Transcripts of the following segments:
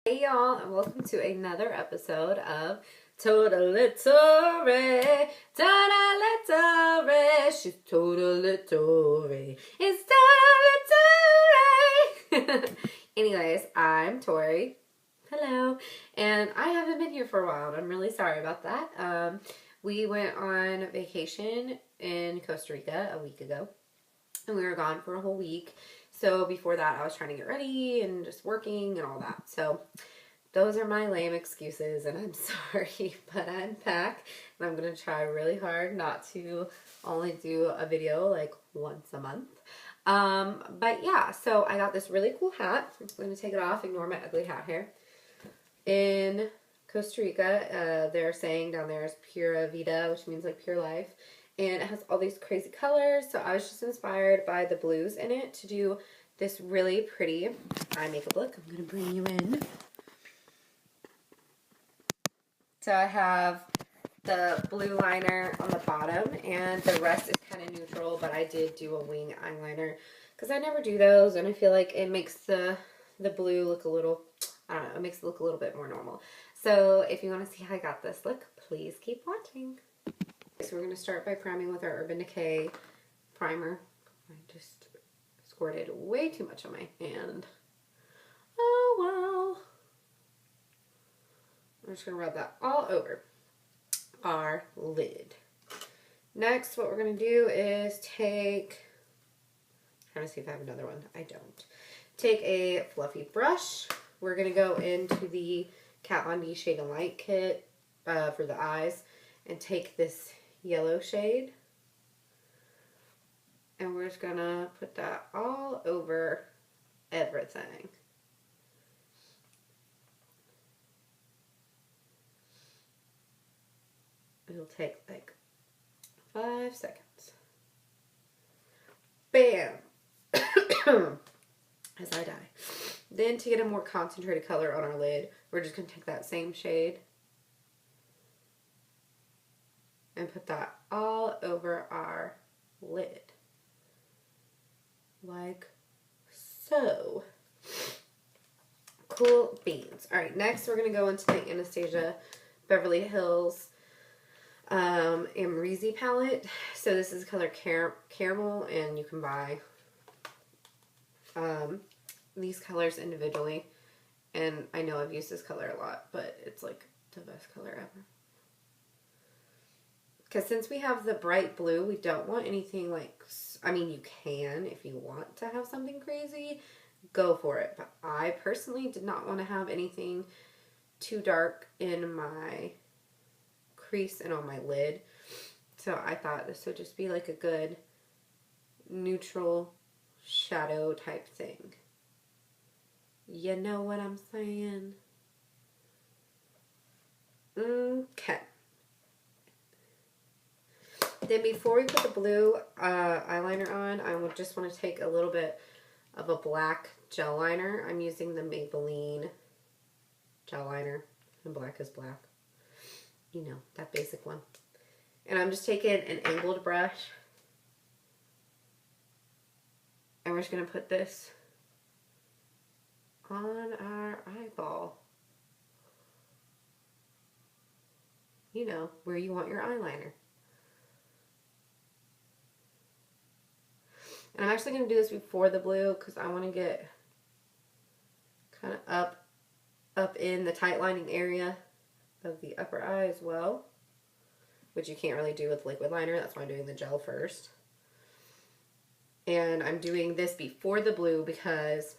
Hey y'all, and welcome to another episode of Totally Tori. Totally Tori. She's totally Tori. It's Totally Tori. Anyways, I'm Tori. Hello. And I haven't been here for a while, and I'm really sorry about that. We went on vacation in Costa Rica a week ago, and we were gone for a whole week. So before that, I was trying to get ready and just working and all that. So those are my lame excuses, and I'm sorry, but I'm back, and I'm going to try really hard not to only do a video like once a month. But yeah, so I got this really cool hat. I'm going to take it off, ignore my ugly hat hair. In Costa Rica, they're saying down there is Pura Vida, which means like pure life. And it has all these crazy colors, so I was just inspired by the blues in it to do this really pretty eye makeup look. I'm going to bring you in. So I have the blue liner on the bottom, and the rest is kind of neutral, but I did do a wing eyeliner because I never do those, and I feel like it makes the blue look a little, I don't know, it makes it look a little bit more normal. So if you want to see how I got this look, please keep watching. So we're going to start by priming with our Urban Decay primer. I just squirted way too much on my hand. Oh well. I'm just going to rub that all over our lid. Next, what we're going to do is take, I'm trying to see if I have another one. I don't. Take a fluffy brush. We're going to go into the Kat Von D Shade and Light kit for the eyes and take this yellow shade, and we're just gonna put that all over everything. It'll take like 5 seconds. Bam! As I die. Then to get a more concentrated color on our lid, we're just gonna take that same shade and put that all over our lid. Like so. Cool beans. Alright, next we're going to go into the Anastasia Beverly Hills Amrezy palette. So this is the color Caramel, and you can buy these colors individually. And I know I've used this color a lot, but it's like the best color ever. Because since we have the bright blue, we don't want anything like, I mean, you can if you want to have something crazy, go for it. But I personally did not want to have anything too dark in my crease and on my lid. So I thought this would just be like a good neutral shadow type thing. You know what I'm saying? Okay. Then before we put the blue eyeliner on, I would just want to take a little bit of a black gel liner. I'm using the Maybelline gel liner, and black is black. You know, that basic one. And I'm just taking an angled brush, and we're just going to put this on our eyeball. You know, where you want your eyeliner. And I'm actually going to do this before the blue because I want to get kind of up in the tight lining area of the upper eye as well, which you can't really do with liquid liner. That's why I'm doing the gel first. And I'm doing this before the blue because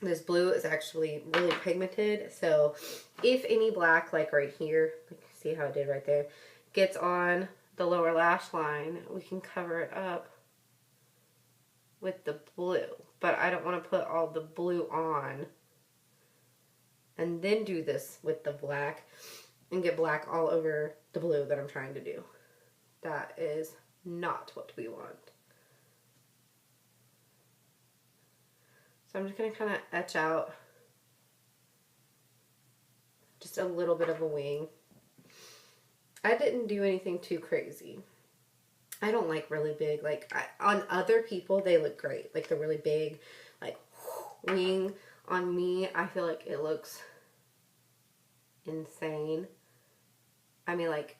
this blue is actually really pigmented. So if any black, like right here, like see how I did right there, gets on the lower lash line, we can cover it up with the blue. But I don't want to put all the blue on and then do this with the black and get black all over the blue that I'm trying to do. That is not what we want. So I'm just going to kind of etch out just a little bit of a wing. I didn't do anything too crazy. I don't like really big, like, on other people, they look great. Like, the really big, like, wing. On me, I feel like it looks insane. I mean, like,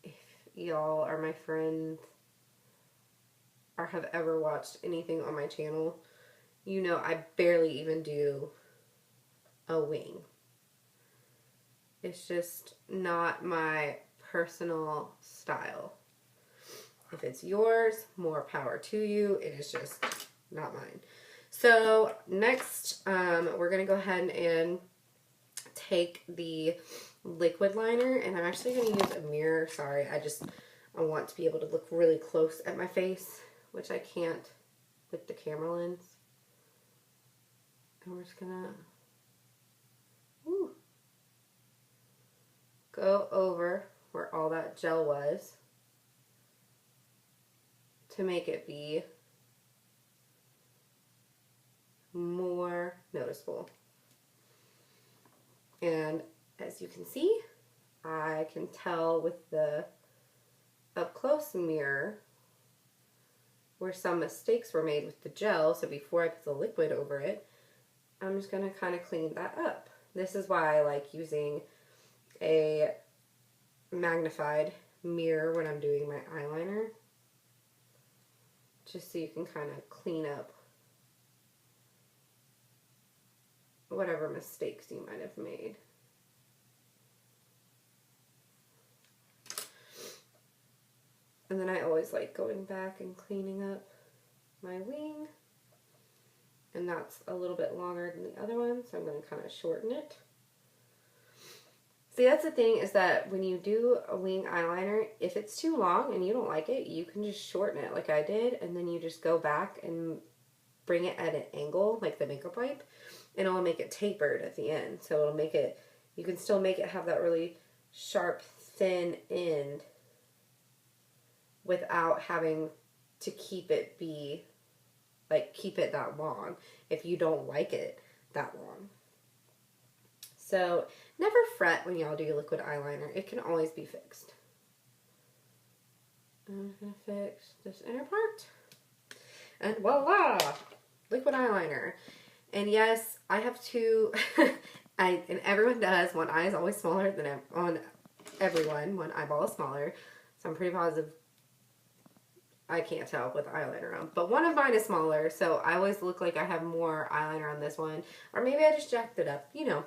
if y'all are my friends or have ever watched anything on my channel, you know I barely even do a wing. It's just not my personal style. If it's yours, more power to you. It is just not mine. So next, we're going to go ahead and take the liquid liner, and I'm actually going to use a mirror. Sorry, I want to be able to look really close at my face, which I can't with the camera lens. And we're just going to go over where all that gel was to make it be more noticeable. And as you can see, I can tell with the up close mirror where some mistakes were made with the gel. So before I put the liquid over it, I'm just going to kind of clean that up. This is why I like using a magnified mirror when I'm doing my eyeliner, just so you can kind of clean up whatever mistakes you might have made. And then I always like going back and cleaning up my wing, and that's a little bit longer than the other one, so I'm going to kind of shorten it. See, that's the thing, is that when you do a wing eyeliner, if it's too long and you don't like it, you can just shorten it like I did, and then you just go back and bring it at an angle, like the makeup wipe, and it'll make it tapered at the end. So it'll make it, you can still make it have that really sharp, thin end without having to keep it be, like, keep it that long if you don't like it that long. So never fret when y'all do liquid eyeliner. It can always be fixed. I'm going to fix this inner part. And voila! Liquid eyeliner. And yes, I have two, and everyone does. One eye is always smaller than on everyone. One eyeball is smaller. So I'm pretty positive. I can't tell with eyeliner on. But one of mine is smaller, so I always look like I have more eyeliner on this one. Or maybe I just jacked it up. You know.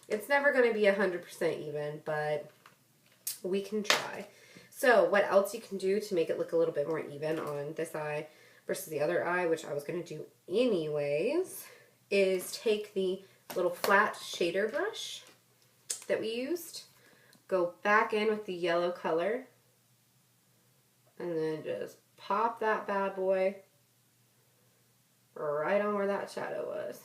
It's never going to be 100% even, but we can try. So what else you can do to make it look a little bit more even on this eye versus the other eye, which I was going to do anyways, is take the little flat shader brush that we used, go back in with the yellow color, and then just pop that bad boy right on where that shadow was.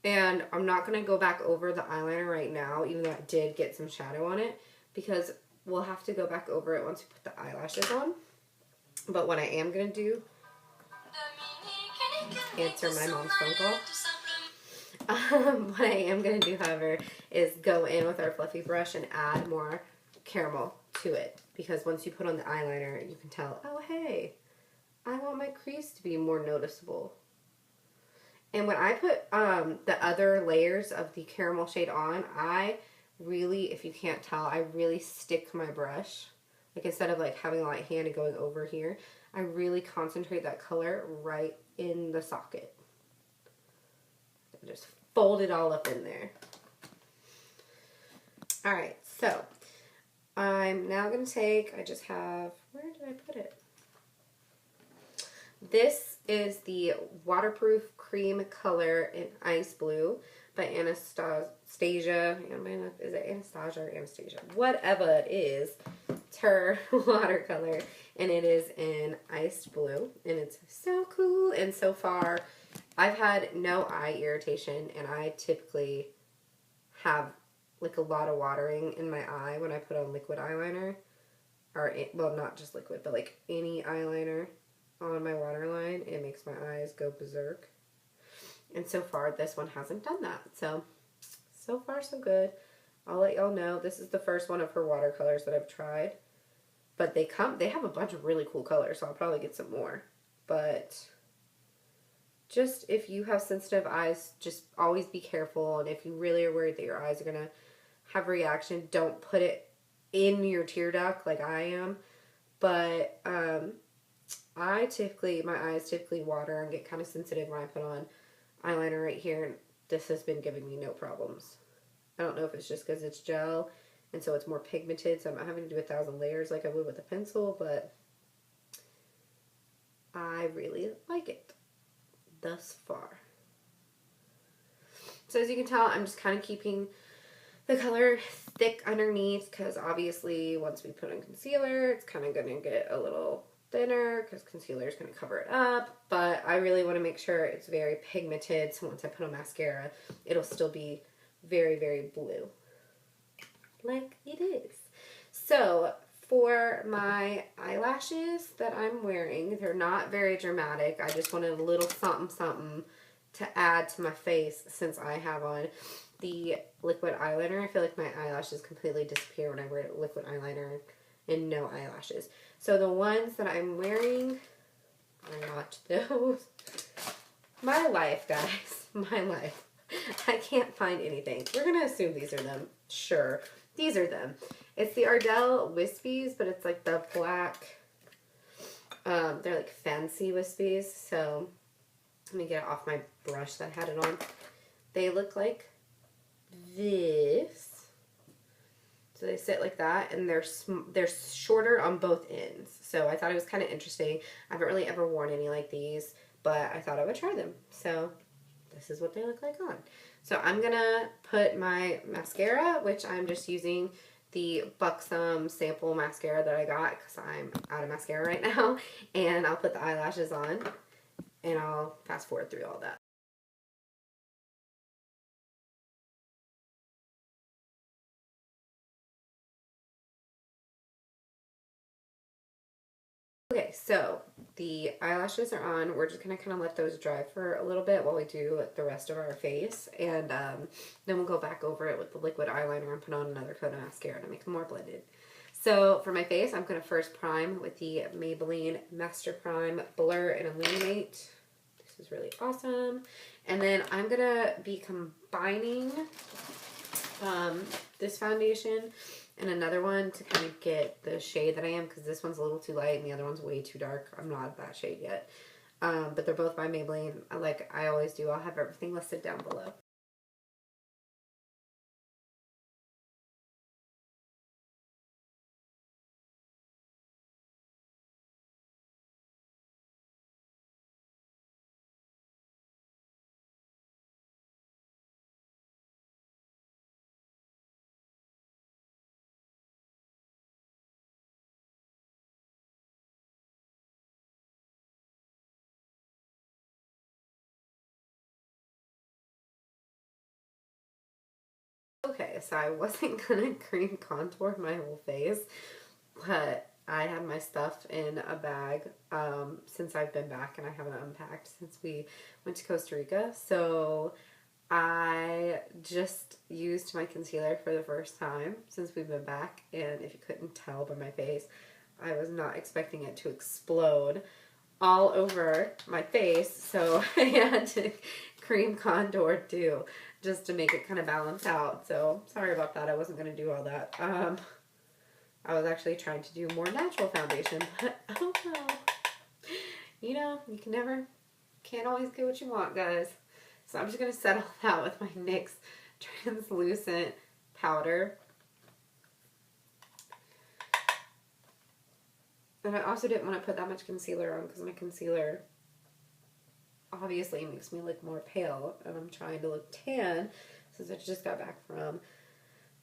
And I'm not going to go back over the eyeliner right now, even though I did get some shadow on it, because we'll have to go back over it once we put the eyelashes on. But what I am going to do, answer my mom's phone call. What I am going to do, however, is go in with our fluffy brush and add more caramel to it. Because once you put on the eyeliner, you can tell, oh, hey, I want my crease to be more noticeable. And when I put the other layers of the caramel shade on, I really, if you can't tell, I really stick my brush. Like, instead of like having a light hand and going over here, I really concentrate that color right in the socket. Just fold it all up in there. Alright, so I'm now going to take, I just have, where did I put it? This is the Waterproof Cream Color in Ice Blue by Anastasia. Is it Anastasia or Anastasia? Whatever it is. It's her watercolor, and it is in Ice Blue, and it's so cool. And so far, I've had no eye irritation, and I typically have like a lot of watering in my eye when I put on liquid eyeliner, or, well, not just liquid, but like any eyeliner on my waterline. It makes my eyes go berserk. And so far, this one hasn't done that. So far so good. I'll let y'all know. This is the first one of her watercolors that I've tried. But they have a bunch of really cool colors, so I'll probably get some more. But just if you have sensitive eyes, just always be careful. And if you really are worried that your eyes are going to have a reaction, don't put it in your tear duct like I am. But my eyes typically water and get kind of sensitive when I put on eyeliner right here. And this has been giving me no problems. I don't know if it's just because it's gel and so it's more pigmented, so I'm not having to do 1,000 layers like I would with a pencil, but I really like it thus far. So as you can tell, I'm just kind of keeping the color thick underneath because obviously once we put on concealer, it's kind of going to get a little thinner because concealer is going to cover it up. But I really want to make sure it's very pigmented, so once I put on mascara, it'll still be very, very blue. Like it is. So for my eyelashes that I'm wearing, they're not very dramatic. I just wanted a little something something to add to my face since I have on the liquid eyeliner. I feel like my eyelashes completely disappear when I wear liquid eyeliner and no eyelashes. So the ones that I'm wearing are not those. My life, guys. My life. I can't find anything. We're going to assume these are them. Sure. These are them. It's the Ardell Wispies, but it's like the black, they're like fancy Wispies. So let me get it off my brush that I had it on. They look like this. So they sit like that, and they're shorter on both ends. So I thought it was kind of interesting. I haven't really ever worn any like these, but I thought I would try them. So this is what they look like on. So I'm going to put my mascara, which I'm just using the Buxom sample mascara that I got because I'm out of mascara right now. And I'll put the eyelashes on, and I'll fast forward through all that. Okay, so the eyelashes are on. We're just going to kind of let those dry for a little bit while we do the rest of our face. And then we'll go back over it with the liquid eyeliner and put on another coat of mascara to make them more blended. So for my face, I'm going to first prime with the Maybelline Master Prime Blur and Illuminate. This is really awesome. And then I'm going to be combining this foundation and another one to kind of get the shade that I am, because this one's a little too light and the other one's way too dark. I'm not that shade yet. But they're both by Maybelline. Like I always do, I'll have everything listed down below. Okay, so I wasn't gonna cream contour my whole face, but I had my stuff in a bag since I've been back, and I haven't unpacked since we went to Costa Rica. So I just used my concealer for the first time since we've been back, and if you couldn't tell by my face, I was not expecting it to explode all over my face, so I had to cream contour too, just to make it kind of balance out. So sorry about that. I wasn't going to do all that. I was actually trying to do more natural foundation, but oh well. You know, you can't always get what you want, guys. So I'm just going to settle that with my NYX translucent powder. And I also didn't want to put that much concealer on because my concealer obviously makes me look more pale, and I'm trying to look tan since I just got back from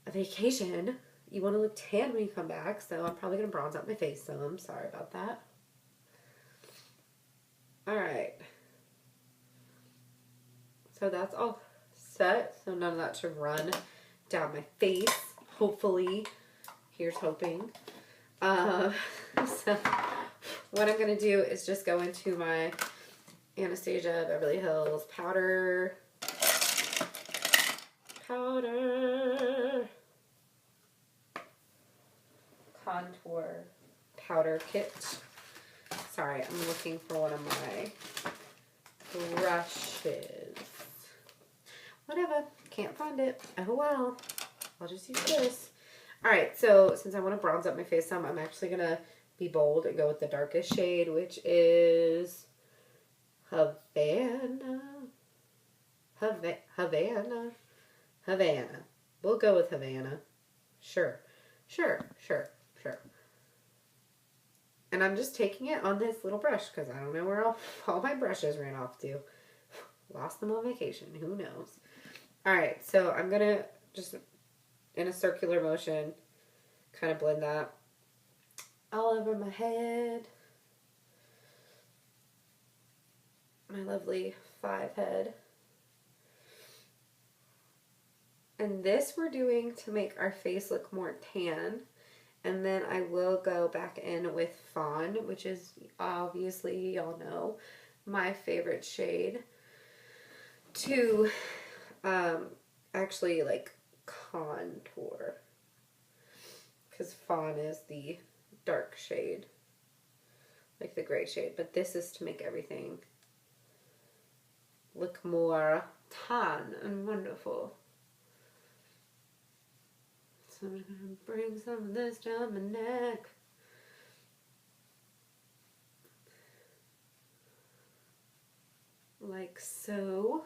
a vacation. You want to look tan when you come back, so I'm probably going to bronze up my face some. Sorry about that. Alright. So that's all set, so none of that should run down my face, hopefully. Here's hoping. So what I'm going to do is just go into my Anastasia Beverly Hills powder contour powder kit. Sorry, I'm looking for one of my brushes. Whatever. Can't find it. Oh well. I'll just use this. Alright, so since I want to bronze up my face some, I'm actually going to be bold and go with the darkest shade, which is Havana. Havana. Havana. We'll go with Havana. Sure. Sure. Sure. Sure. And I'm just taking it on this little brush because I don't know where all my brushes ran off to. Lost them on vacation. Who knows? Alright, so I'm going to just, in a circular motion, kind of blend that all over my head. My lovely 5 head. And this we're doing to make our face look more tan. And then I will go back in with Fawn, which is obviously, y'all know, my favorite shade to actually like contour. Because Fawn is the dark shade, like the gray shade. But this is to make everything look more tan and wonderful. So I'm going to bring some of this down my neck. Like so.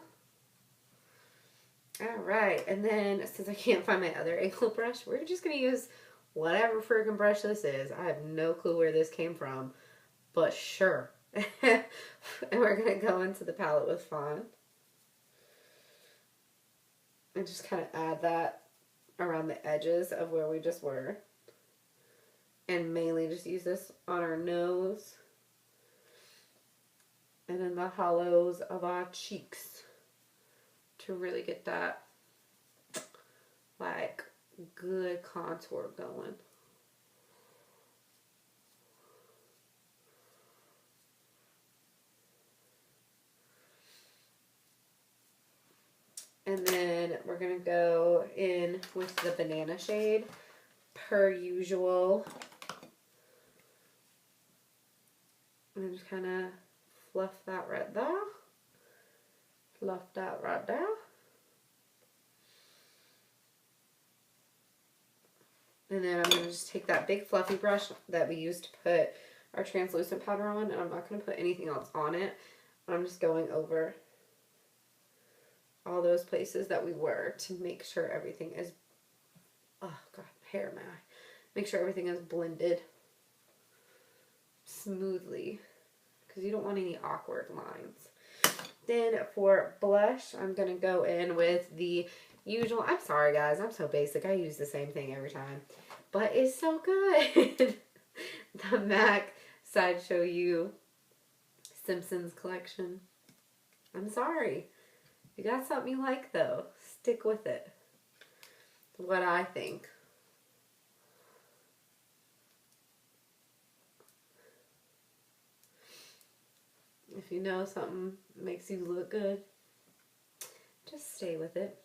Alright, and then since I can't find my other angle brush, we're just going to use whatever friggin' brush this is. I have no clue where this came from, but sure. And we're going to go into the palette with Fawn. And just kind of add that around the edges of where we just were. And mainly just use this on our nose. And in the hollows of our cheeks. To really get that, like, good contour going. And then we're going to go in with the banana shade, per usual. And just kind of fluff that right there. Fluff that right there. And then I'm going to just take that big fluffy brush that we used to put our translucent powder on, and I'm not going to put anything else on it. I'm just going over all those places that we were to make sure everything is, oh god, hair in my eye. Make sure everything is blended smoothly because you don't want any awkward lines. Then for blush, I'm going to go in with the usual, I'm sorry guys, I'm so basic. I use the same thing every time. But it's so good. The MAC Sideshow You Simpsons collection. I'm sorry. If you got something you like though, stick with it. What I think. If you know something makes you look good, just stay with it.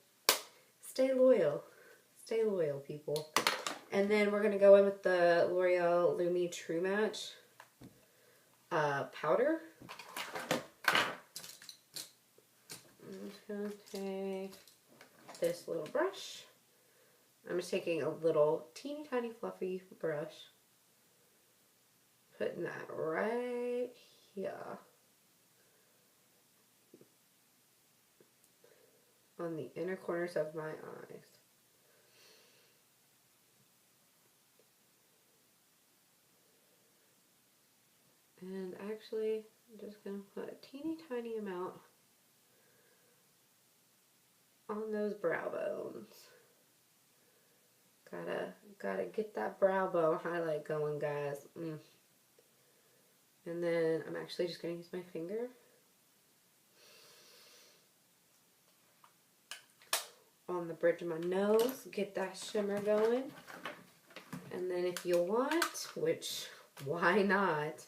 Stay loyal. Stay loyal, people. And then we're going to go in with the L'Oreal Lumi True Match powder. I'm just going to take this little brush. I'm just taking a little teeny tiny fluffy brush. Putting that right here. On the inner corners of my eyes. And actually, I'm just going to put a teeny tiny amount on those brow bones. Gotta get that brow bone highlight going, guys. And then I'm actually just going to use my finger on the bridge of my nose, get that shimmer going. And then if you want, which why not,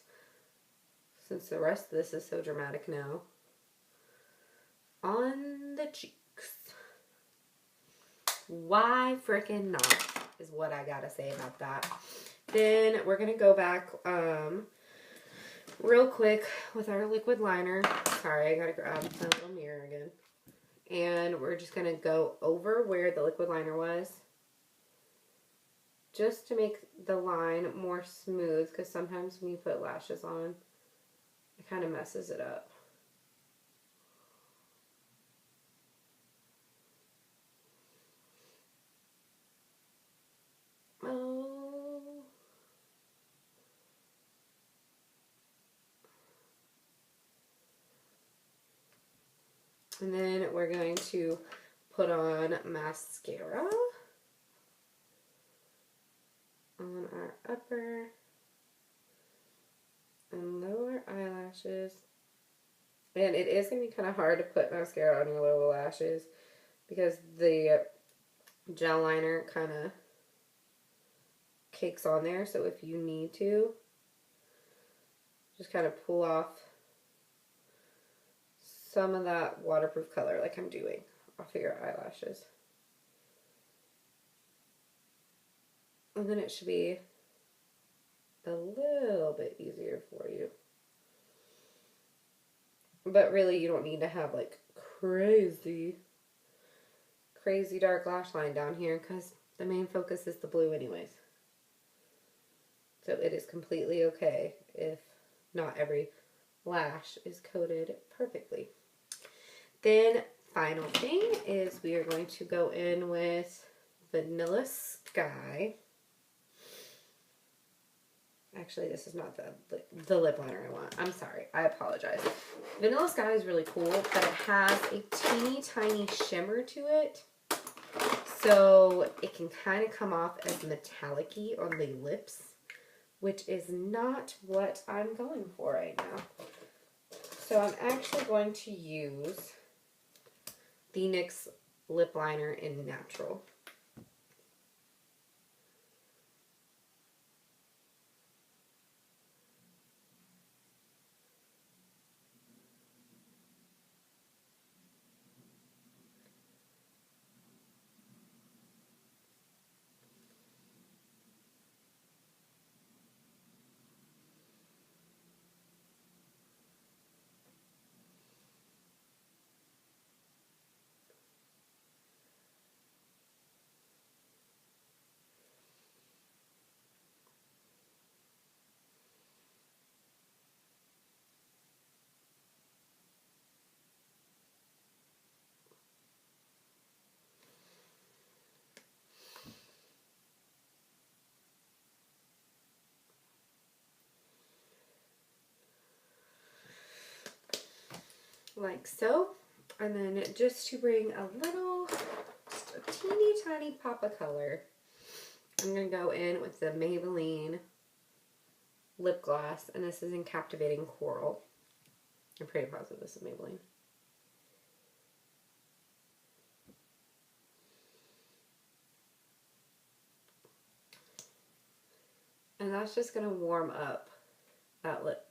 since the rest of this is so dramatic now, on the cheeks. Why freaking not, is what I gotta say about that. Then we're gonna go back real quick with our liquid liner. Sorry, I gotta grab my little mirror again. And we're just gonna go over where the liquid liner was, just to make the line more smooth, because sometimes when you put lashes on, it kind of messes it up. Oh. And then we're going to put on mascara on our upper and lower eyelashes. And it is going to be kind of hard to put mascara on your lower lashes because the gel liner kind of cakes on there. So if you need to, just kind of pull off some of that waterproof color like I'm doing off of your eyelashes. And then it should be a little bit easier for you. But really, you don't need to have like crazy dark lash line down here because the main focus is the blue anyways. So it is completely okay if not every lash is coated perfectly. Then final thing is we are going to go in with Vanilla Sky. Actually, this is not the lip liner I want. I'm sorry. I apologize. Vanilla Sky is really cool, but it has a teeny tiny shimmer to it. So it can kind of come off as metallic-y on the lips, which is not what I'm going for right now. So I'm actually going to use the NYX Lip Liner in Natural. Like so. And then just to bring a little, just a teeny tiny pop of color, I'm going to go in with the Maybelline lip gloss, and this is in Captivating Coral. I'm pretty positive this is Maybelline. And that's just going to warm up that lip.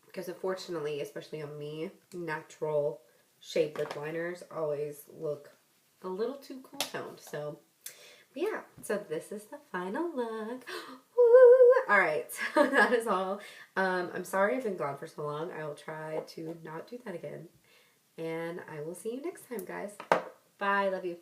Because unfortunately, especially on me, natural shade lip liners always look a little too cool toned. So, yeah. So this is the final look. Woo! Alright, so that is all. I'm sorry I've been gone for so long. I will try to not do that again. And I will see you next time, guys. Bye. Love you.